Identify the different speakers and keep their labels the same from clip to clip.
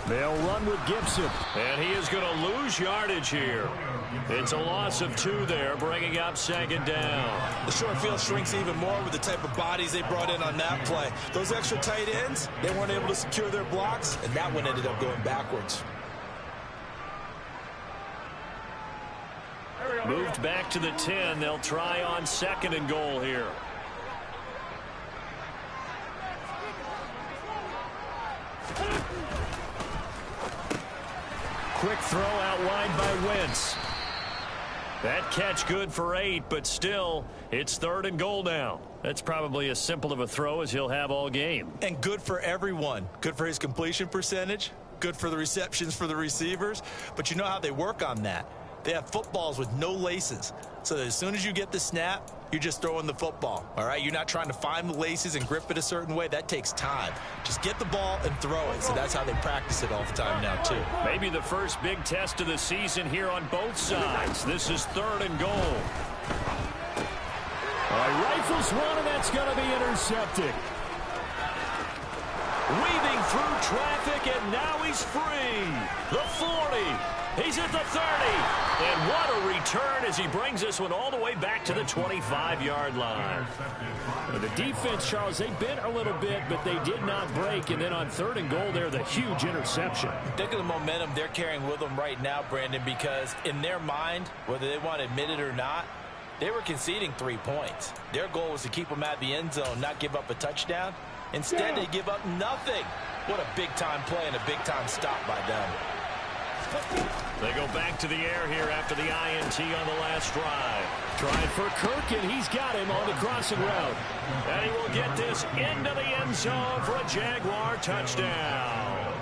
Speaker 1: They'll run with Gibson.
Speaker 2: And he is going to lose yardage here. It's a loss of 2 there, bringing up 2nd down.
Speaker 3: The short field shrinks even more with the type of bodies they brought in on that play. Those extra tight ends, they weren't able to secure their blocks, and that one ended up going backwards.
Speaker 2: Moved back to the 10. They'll try on 2nd and goal here. Quick throw out wide by Wentz. That catch good for 8, but still, it's 3rd and goal now. That's probably as simple of a throw as he'll have all game.
Speaker 3: And good for everyone. Good for his completion percentage. Good for the receptions for the receivers. But you know how they work on that. They have footballs with no laces. So that as soon as you get the snap, you're just throwing the football. All right? You're not trying to find the laces and grip it a certain way. That takes time. Just get the ball and throw it. So that's how they practice it all the time now, too.
Speaker 2: Maybe the first big test of the season here on both sides. This is 3rd and goal.
Speaker 1: All right, rifles one, and that's going to be intercepted.
Speaker 2: Weaving through traffic, and now he's free. The 40. He's at the 30. And what a return as he brings this one all the way back to the 25-yard line.
Speaker 1: Well, the defense, Charles, they bent a little bit, but they did not break. And then on 3rd and goal there, the huge interception.
Speaker 3: Think of the momentum they're carrying with them right now, Brandon, because in their mind, whether they want to admit it or not, they were conceding 3 points. Their goal was to keep them out of the end zone, not give up a touchdown. Instead, they give up nothing. What a big-time play and a big-time stop by them.
Speaker 2: They go back to the air here after the INT on the last drive.
Speaker 1: Trying for Kirk, and he's got him on the crossing route.
Speaker 2: And he will get this into the end zone for a Jaguar touchdown.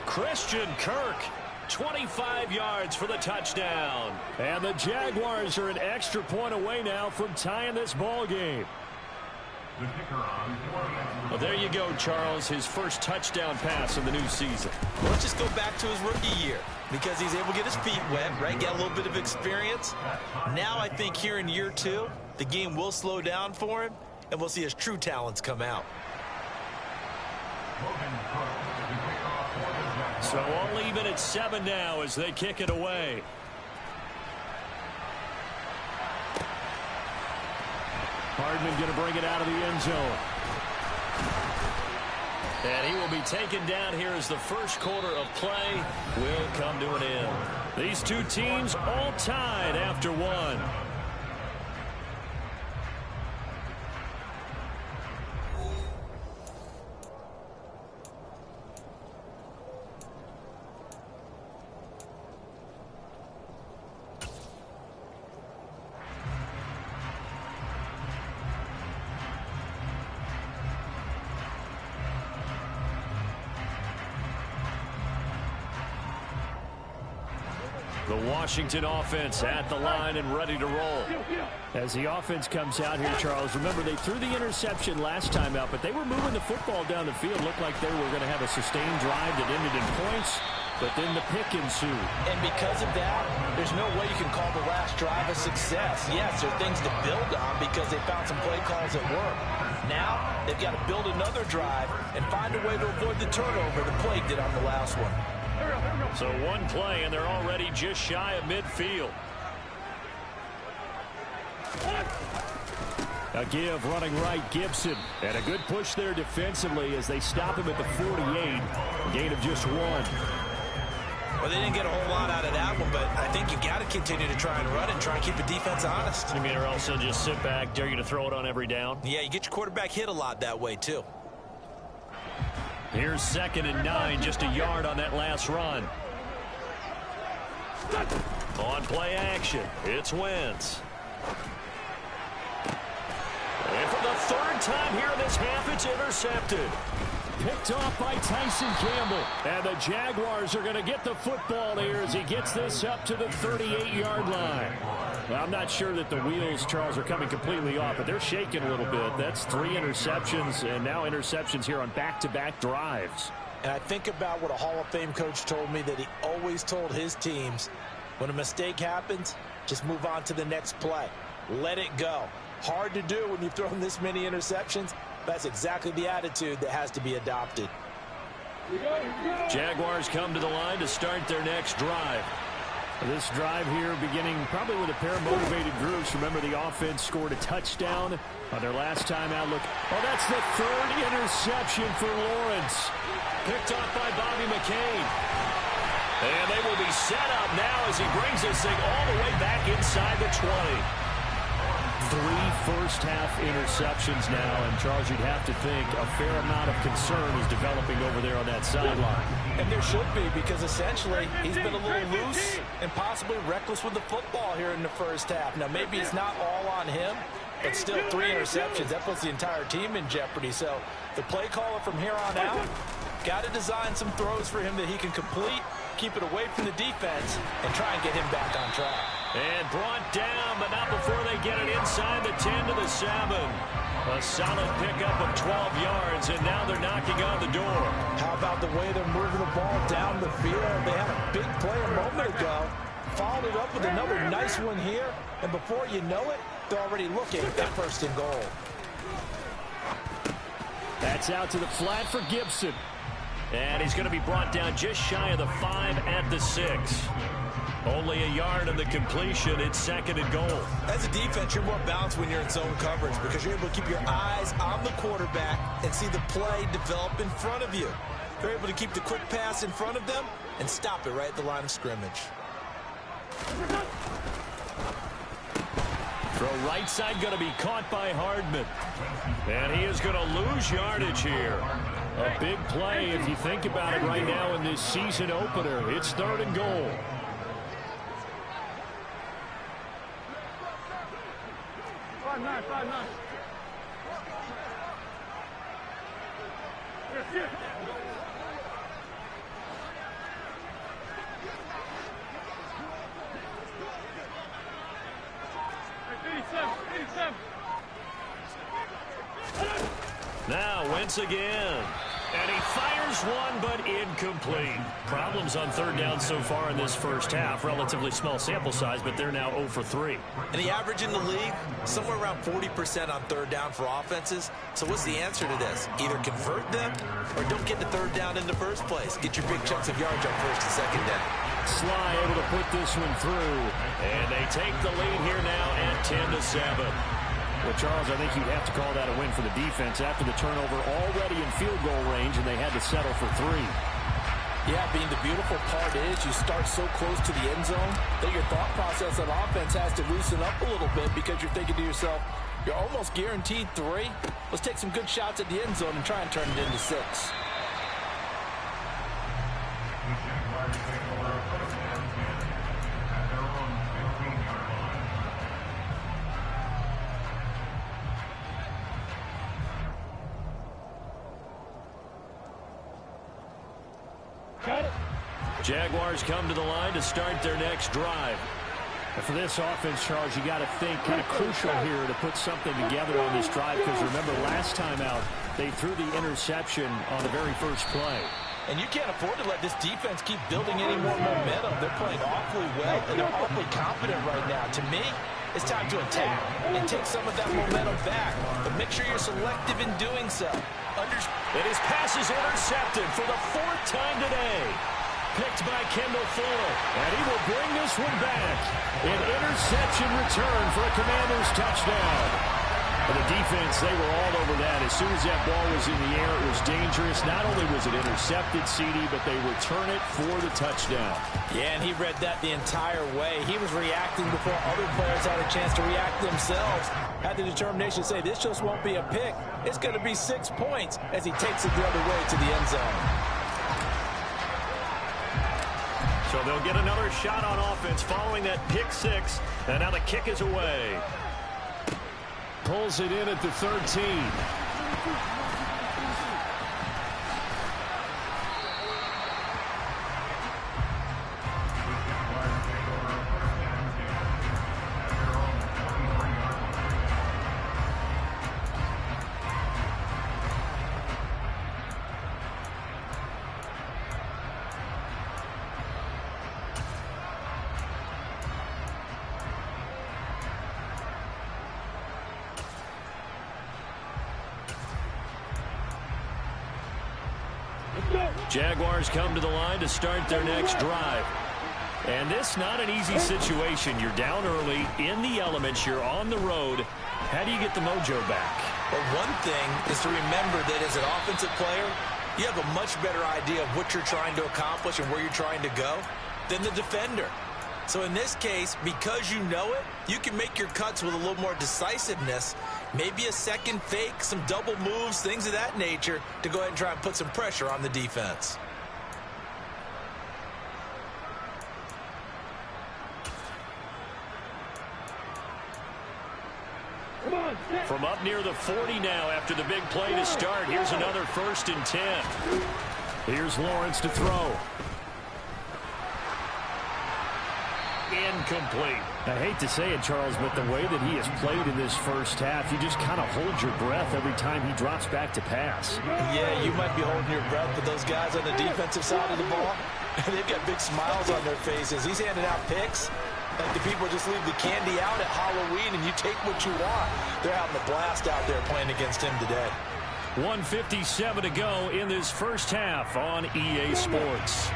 Speaker 2: Christian Kirk, 25 yards for the touchdown.
Speaker 1: And the Jaguars are an extra point away now from tying this ball game.
Speaker 2: Well, there you go, Charles. His first touchdown pass of the new season.
Speaker 3: Let's just go back to his rookie year because he's able to get his feet wet, right? Get a little bit of experience. Now I think here in year 2, the game will slow down for him, and we'll see his true talents come out.
Speaker 2: So all even at 7 now as they kick it away.
Speaker 1: Hardman going to bring it out of the end zone.
Speaker 2: And he will be taken down here as the first quarter of play will come to an end. These two teams all tied after 1. The Washington offense at the line and ready to roll.
Speaker 1: As the offense comes out here, Charles, remember they threw the interception last time out, but they were moving the football down the field. Looked like they were going to have a sustained drive that ended in points, but then the pick ensued.
Speaker 3: And because of that, there's no way you can call the last drive a success. Yes, there are things to build on because they found some play calls that work. Now, they've got to build another drive and find a way to avoid the turnover the plague did on the last one.
Speaker 2: So one play, and they're already just shy of midfield.
Speaker 1: A give running right, Gibson. And a good push there defensively as they stop him at the 48. Gain of just 1.
Speaker 3: Well, they didn't get a whole lot out of that one, but I think you got to continue to try and run and try and keep the defense honest.
Speaker 2: You mean, or else they'll just sit back, dare you to throw it on every down?
Speaker 3: Yeah, you get your quarterback hit a lot that way, too.
Speaker 2: Here's 2nd and 9, just a yard on that last run. On play action, it's Wentz. And for the 3rd time here in this half, it's intercepted.
Speaker 1: Picked off by Tyson Campbell. And the Jaguars are going to get the football here as he gets this up to the 38-yard line. Well, I'm not sure that the wheels, Charles, are coming completely off, but they're shaking a little bit. That's 3 interceptions, and now interceptions here on back-to-back drives.
Speaker 3: And I think about what a Hall of Fame coach told me that he always told his teams, when a mistake happens, just move on to the next play. Let it go. Hard to do when you've thrown this many interceptions. That's exactly the attitude that has to be adopted.
Speaker 2: Jaguars come to the line to start their next drive.
Speaker 1: This drive here beginning probably with a pair of motivated groups. Remember, the offense scored a touchdown on their last time out. Look, oh, that's the third interception for Lawrence.
Speaker 2: Picked off by Bobby McCain. And they will be set up now as he brings this thing all the way back inside the 20.
Speaker 1: 3 first-half interceptions now, and Charles, you'd have to think a fair amount of concern is developing over there on that sideline.
Speaker 3: And there should be, because essentially he's been a little loose and possibly reckless with the football here in the first half. Now, maybe it's not all on him, but still 3 interceptions. That puts the entire team in jeopardy. So the play caller from here on out got to design some throws for him that he can complete, keep it away from the defense, and try and get him back on track.
Speaker 2: And brought down, but not before they get it inside the 10 to the 7. A solid pickup of 12 yards, and now they're knocking on the door.
Speaker 3: How about the way they're moving the ball down the field? They had a big play a moment ago, followed it up with another nice one here, and before you know it, they're already looking at first and goal.
Speaker 1: That's out to the flat for Gibson.
Speaker 2: And he's going to be brought down just shy of the 5 at the 6. Only a yard of the completion. It's second and goal.
Speaker 3: As a defense, you're more balanced when you're in zone coverage because you're able to keep your eyes on the quarterback and see the play develop in front of you. You're able to keep the quick pass in front of them and stop it right at the line of scrimmage.
Speaker 2: Throw right side going to be caught by Hardman. And he is going to lose yardage here. A big play if you think about it right now in this season opener. It's third and goal. Now Wentz again. And he fires one, but incomplete. Problems on third down so far in this first half. Relatively small sample size, but they're now 0 for 3.
Speaker 3: And the average in the league, somewhere around 40% on third down for offenses. So what's the answer to this? Either convert them or don't get the third down in the first place. Get your big chunks of yardage on first and second down.
Speaker 1: Sly able to put this one through.
Speaker 2: And they take the lead here now at 10 to 7.
Speaker 1: Well, Charles, I think you'd have to call that a win for the defense after the turnover already in field goal range, and they had to settle for 3.
Speaker 4: Yeah, being the beautiful part is you start so close to the end zone that your thought process on offense has to loosen up a little bit because you're thinking to yourself, you're almost guaranteed 3. Let's take some good shots at the end zone and try and turn it into 6.
Speaker 2: Jaguars come to the line to start their next drive.
Speaker 1: And for this offense, Charles, you got to think kind of crucial here to put something together on this drive because remember last time out they threw the interception on the very first play.
Speaker 4: And you can't afford to let this defense keep building any more momentum. They're playing awfully well, and they're awfully confident right now. To me, it's time to attack and take some of that momentum back. But make sure you're selective in doing so.
Speaker 2: And his pass is intercepted for the 4th time today. Picked by Kendall Fuller. And he will bring this one back. An interception return for a Commanders touchdown. And the defense, they were all over that. As soon as that ball was in the air, it was dangerous. Not only was it intercepted, CD, but they return it for the touchdown.
Speaker 4: Yeah, and he read that the entire way. He was reacting before other players had a chance to react themselves. Had the determination to say, this just won't be a pick. It's going to be 6 points as he takes it the other way to the end zone.
Speaker 2: So they'll get another shot on offense following that pick 6. And now the kick is away.
Speaker 1: Pulls it in at the 13. Jaguars come to the line to start their next drive. And this not an easy situation. You're down early, in the elements, you're on the road. How do you get the mojo back?
Speaker 3: Well, one thing is to remember that as an offensive player, you have a much better idea of what you're trying to accomplish and where you're trying to go than the defender. So in this case, because you know it, you can make your cuts with a little more decisiveness, maybe a second fake, some double moves, things of that nature, to go ahead and try and put some pressure on the defense.
Speaker 1: From up near the 40 now after the big play to start. Here's another 1st and 10. Here's Lawrence to throw. Incomplete. I hate to say it, Charles, but the way that he has played in this first half, you just kind of hold your breath every time he drops back to pass.
Speaker 3: Yeah, you might be holding your breath, but those guys on the defensive side of the ball, they've got big smiles on their faces. He's handing out picks. Like the people just leave the candy out at Halloween and you take what you want. They're having a blast out there playing against him today.
Speaker 1: 1:57 to go in this first half on EA Sports.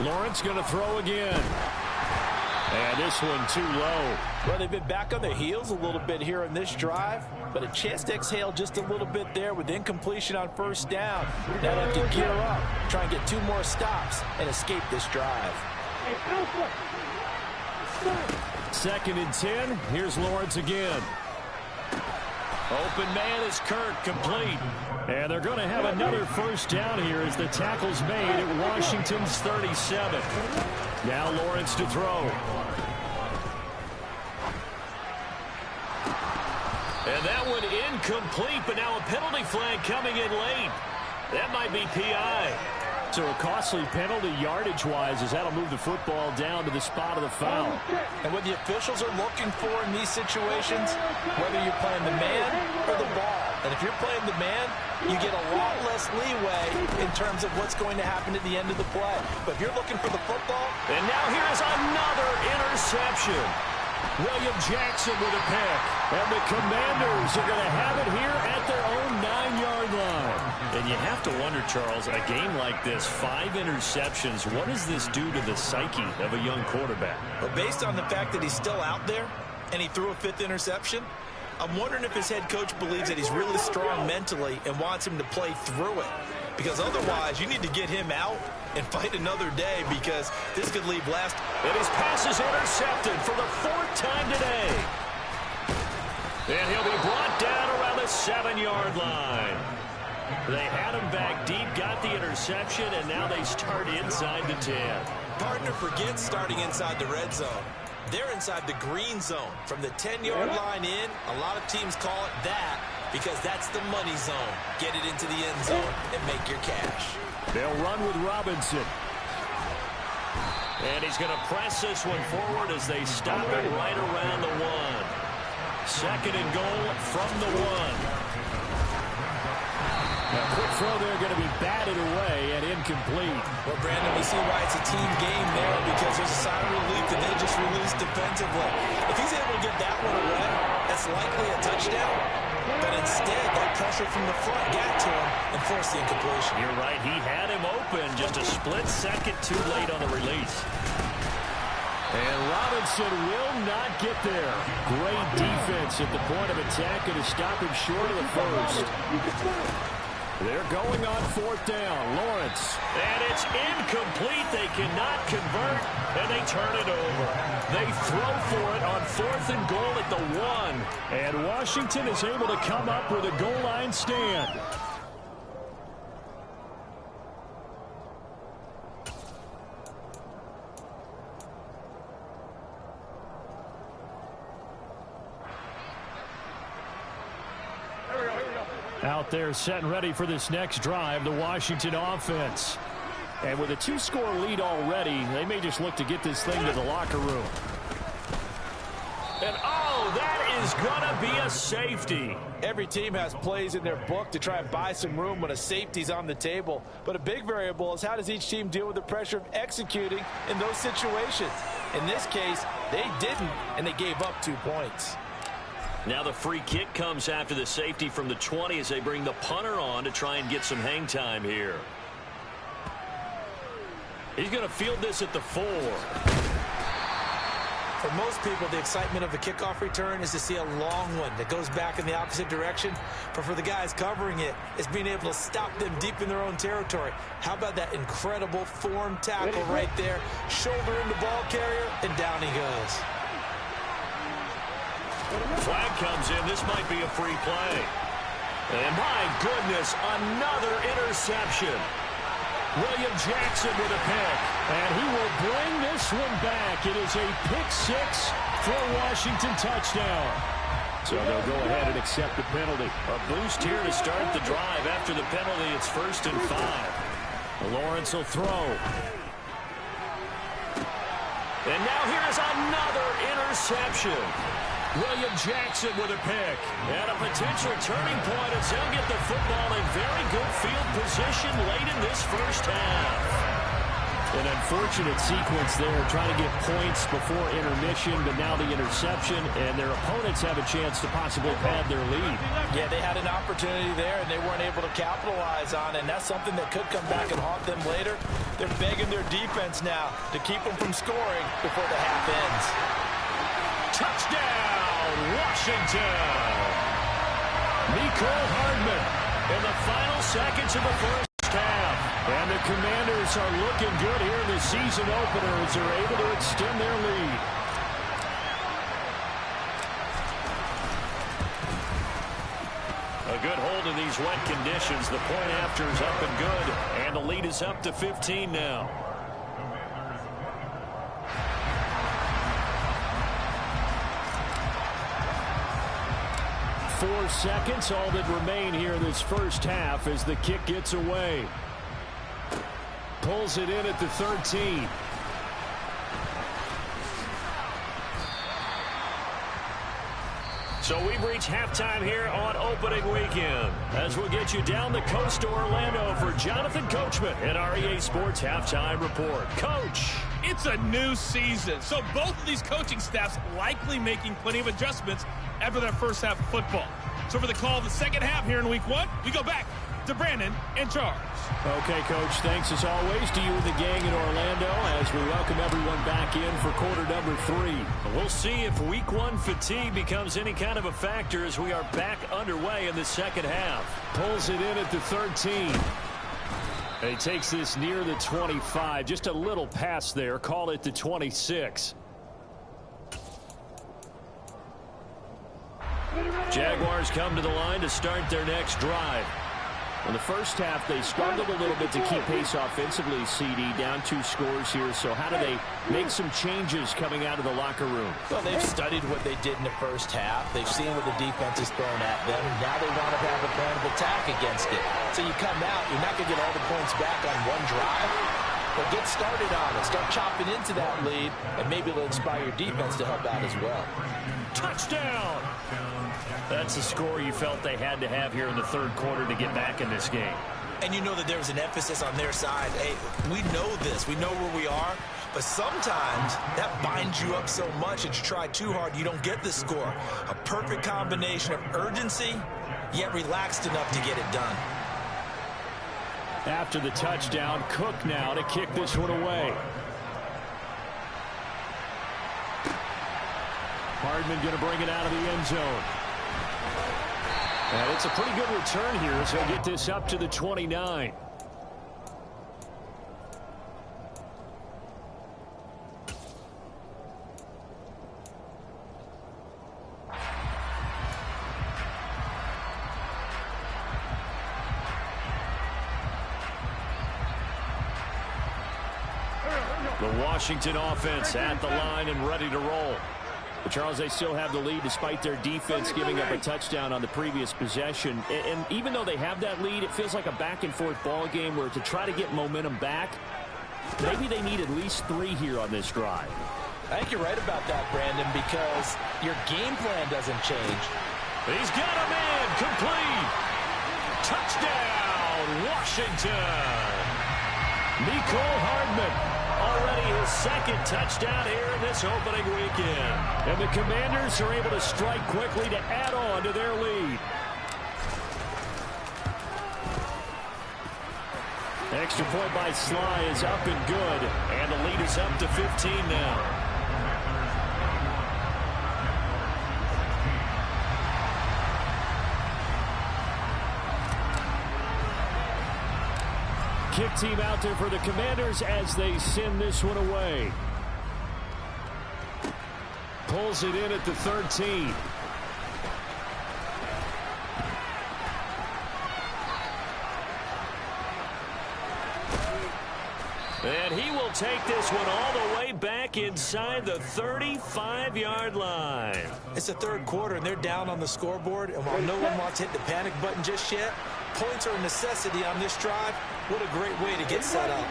Speaker 1: Lawrence going to throw again. And this one too low.
Speaker 4: Well, they've been back on their heels a little bit here in this drive, but a chance to exhale just a little bit there with incompletion on 1st down. Now they have to gear up, try and get 2 more stops, and escape this drive.
Speaker 1: 2nd and 10. Here's Lawrence again. Open man is Kirk, complete. And they're going to have another 1st down here as the tackle's made at Washington's 37. Now Lawrence to throw. And that one incomplete, but now a penalty flag coming in late. That might be PI. So a costly penalty yardage-wise as that'll move the football down to the spot of the foul.
Speaker 3: And what the officials are looking for in these situations, whether you're playing the man or the ball, and if you're playing the man, you get a lot less leeway in terms of what's going to happen at the end of the play. But if you're looking for the football.
Speaker 1: And now here is another interception. William Jackson with a pick. And the Commanders are going to have it here at their own 9-yard line. And you have to wonder, Charles, a game like this, 5 interceptions, what does this do to the psyche of a young quarterback?
Speaker 3: Well, based on the fact that he's still out there and he threw a 5th interception, I'm wondering if his head coach believes that he's really strong mentally and wants him to play through it. Because otherwise, you need to get him out and fight another day because this could leave last.
Speaker 1: And his pass is intercepted for the 4th time today. And he'll be brought down around the 7-yard line. They had him back deep, got the interception, and now they start inside the 10.
Speaker 3: Partner forgets starting inside the red zone. They're inside the green zone. From the 10-yard line in, a lot of teams call it that because that's the money zone. Get it into the end zone and make your cash.
Speaker 1: They'll run with Robinson. And he's going to press this one forward as they stop it right around the 1. 2nd and goal from the 1. A quick throw there going to be batted away and incomplete.
Speaker 3: Well, Brandon, we see why it's a team game there because there's a sign of relief that they just released defensively. If he's able to get that one away, that's likely a touchdown. But instead, that pressure from the front got to him and forced the incompletion.
Speaker 1: You're right. He had him open. Just a split second too late on the release. And Robinson will not get there. Great defense at the point of attack and to stop him short of the 1st. They're going on 4th down. Lawrence. And it's incomplete. They cannot convert, and they turn it over. They throw for it on 4th and goal at the 1. And Washington is able to come up with a goal line stand. Out there set and ready for this next drive, the Washington offense. And with a 2-score lead already, they may just look to get this thing to the locker room. And oh, that is going to be a safety.
Speaker 4: Every team has plays in their book to try and buy some room when a safety's on the table. But a big variable is how does each team deal with the pressure of executing in those situations. In this case, they didn't, and they gave up 2 points.
Speaker 2: Now the free kick comes after the safety from the 20 as they bring the punter on to try and get some hang time here. He's going to field this at the 4.
Speaker 3: For most people, the excitement of the kickoff return is to see a long one that goes back in the opposite direction. But for the guys covering it, it's being able to stop them deep in their own territory. How about that incredible form tackle right there? Shoulder in the ball carrier, and down he goes.
Speaker 2: Flag comes in. This might be a free play. And my goodness, another interception. William Jackson with a pick. And he will bring this one back. It is a pick 6 for a Washington touchdown. So they'll go ahead and accept the penalty. A boost here to start the drive. After the penalty, it's 1st and 5. Lawrence will throw. And now here is another interception. William Jackson with a pick. And a potential turning point as he'll get the football in very good field position late in this first half. An unfortunate sequence there, trying to get points before intermission, but now the interception, and their opponents have a chance to possibly pad their lead.
Speaker 4: Yeah, they had an opportunity there, and they weren't able to capitalize on it, and that's something that could come back and haunt them later. They're begging their defense now to keep them from scoring before the half ends.
Speaker 2: Touchdown, Washington! Mecole Hardman in the final seconds of the first half. And the Commanders are looking good here in the season opener as they're able to extend their lead. A good hold in these wet conditions. The point after is up and good. And the lead is up to 15 now. 4 seconds, all that remain here in this first half as the kick gets away. Pulls it in at the 13. So we've reached halftime here on opening weekend. As we'll get you down the coast to Orlando for Jonathan Coachman at our EA Sports Halftime Report. Coach.
Speaker 5: It's a new season, so both of these coaching staffs likely making plenty of adjustments after their first half of football. So for the call of the second half here in week 1, we go back to Brandon and Charles.
Speaker 1: Okay, Coach, thanks as always to you and the gang in Orlando as we welcome everyone back in for quarter number 3.
Speaker 2: We'll see if week 1 fatigue becomes any kind of a factor as we are back underway in the second half.
Speaker 1: Pulls it in at the 13. He takes this near the 25. Just a little pass there. Call it the 26.
Speaker 2: Jaguars come to the line to start their next drive. In the first half, they struggled a little bit to keep pace offensively, CD, down 2 scores here. So how do they make some changes coming out of the locker room?
Speaker 4: Well, they've studied what they did in the first half. They've seen what the defense has thrown at them. Now they want to have a plan of attack against it. So you come out, you're not going to get all the points back on one drive, but get started on it. Start chopping into that lead, and maybe it'll inspire your defense to help out as well.
Speaker 2: Touchdown! That's the score you felt they had to have here in the third quarter to get back in this game.
Speaker 3: And you know that there was an emphasis on their side. Hey, we know this. We know where we are. But sometimes that binds you up so much that you try too hard, you don't get the score. A perfect combination of urgency, yet relaxed enough to get it done.
Speaker 1: After the touchdown, Cook now to kick this one away. Hardman going to bring it out of the end zone. And it's a pretty good return here as he'll get this up to the 29. The Washington offense at the line and ready to roll. But Charles, they still have the lead despite their defense giving up a touchdown on the previous possession. And even though they have that lead, it feels like a back-and-forth ball game where to try to get momentum back, maybe they need at least 3 here on this drive.
Speaker 4: I think you're right about that, Brandon, because your game plan doesn't change.
Speaker 2: He's got a man complete. Touchdown, Washington.
Speaker 1: Mecole Hardman, a
Speaker 2: already his second touchdown here in this opening weekend.
Speaker 1: And the Commanders are able to strike quickly to add on to their lead. Extra point by Sly is up and good.
Speaker 2: And the lead is up to 15 now.
Speaker 1: Kick team out there for the Commanders as they send this one away. Pulls it in at the 13.
Speaker 2: And he will take this one all the way back inside the 35-yard line.
Speaker 3: It's the third quarter, and they're down on the scoreboard. And while no one wants to hit the panic button just yet, points are a necessity on this drive. What a great way to get set up.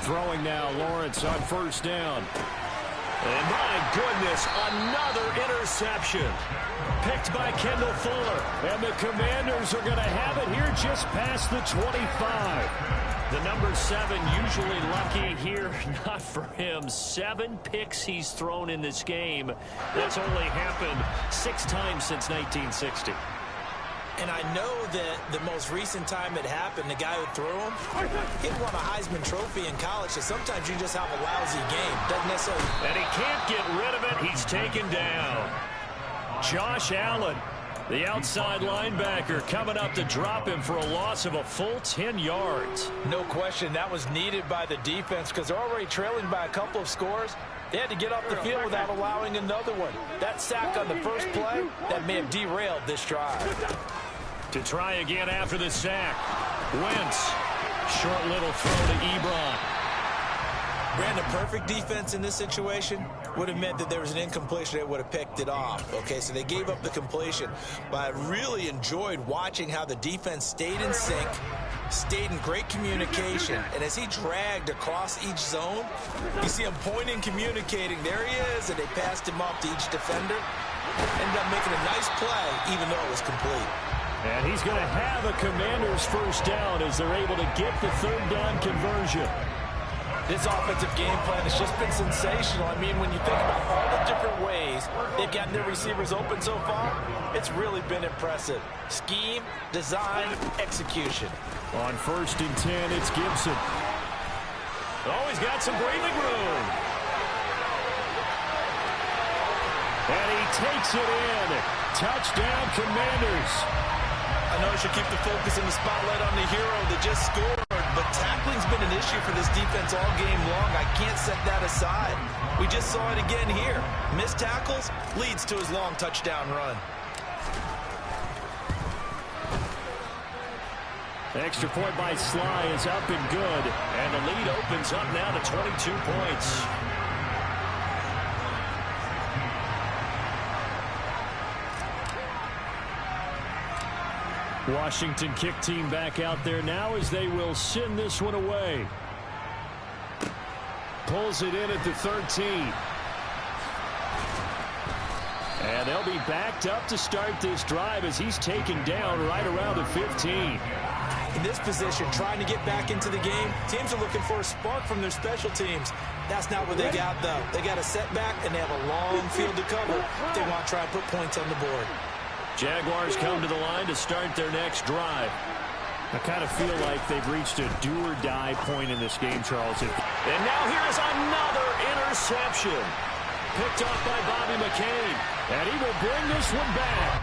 Speaker 1: Throwing now, Lawrence on first down.
Speaker 2: And my goodness, another interception. Picked by Kendall Fuller.
Speaker 1: And the Commanders are going to have it here just past the 25.
Speaker 2: The number 7 usually lucky here. Not for him. 7 picks he's thrown in this game. That's only happened 6 times since 1960.
Speaker 3: And I know that the most recent time it happened, the guy who threw him, he won a Heisman Trophy in college, so sometimes you just have a lousy game. Doesn't necessarily...
Speaker 2: And he can't get rid of it. He's taken down.
Speaker 1: Josh Allen, the outside linebacker, coming up to drop him for a loss of a full 10 yards.
Speaker 3: No question, that was needed by the defense because they're already trailing by a couple of scores. They had to get off the field without allowing another one. That sack on the first play, that may have derailed this drive.
Speaker 1: To try again after the sack. Wentz. Short little throw to Ebron.
Speaker 3: Brandon, perfect defense in this situation would have meant that there was an incompletion. They would have picked it off. Okay, so they gave up the completion. But I really enjoyed watching how the defense stayed in sync, stayed in great communication. And as he dragged across each zone, you see him pointing, communicating. There he is, and they passed him up to each defender. Ended up making a nice play, even though it was complete.
Speaker 1: And he's going to have a Commanders first down as they're able to get the third down conversion.
Speaker 3: This offensive game plan has just been sensational. I mean, when you think about all the different ways they've gotten their receivers open so far, it's really been impressive. Scheme, design, execution.
Speaker 1: On first and 10, it's Gibson.
Speaker 2: Oh, he's got some breathing room.
Speaker 1: And he takes it in. Touchdown, Commanders.
Speaker 3: I know I should keep the focus and the spotlight on the hero that just scored, but tackling's been an issue for this defense all game long. I can't set that aside. We just saw it again here. Missed tackles leads to his long touchdown run.
Speaker 1: Extra point by Sly is up and good.
Speaker 2: And the lead opens up now to 22 points.
Speaker 1: Washington kick team back out there now as they will send this one away. Pulls it in at the 13. And they'll be backed up to start this drive as he's taken down right around the 15.
Speaker 3: In this position, trying to get back into the game, teams are looking for a spark from their special teams. That's not what they got, though. They got a setback, and they have a long field to cover if they want to try and put points on the board.
Speaker 1: Jaguars come to the line to start their next drive. I kind of feel like they've reached a do-or-die point in this game, Charles.
Speaker 2: And now here is another interception. Picked off by Bobby McCain.
Speaker 1: And he will bring this one back.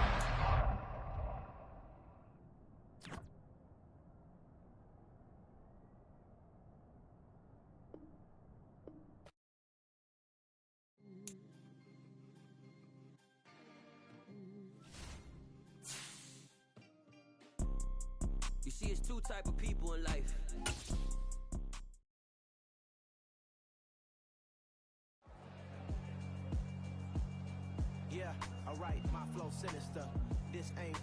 Speaker 6: You see, it's two type of people in life.
Speaker 7: Yeah, alright, my flow sinister. This ain't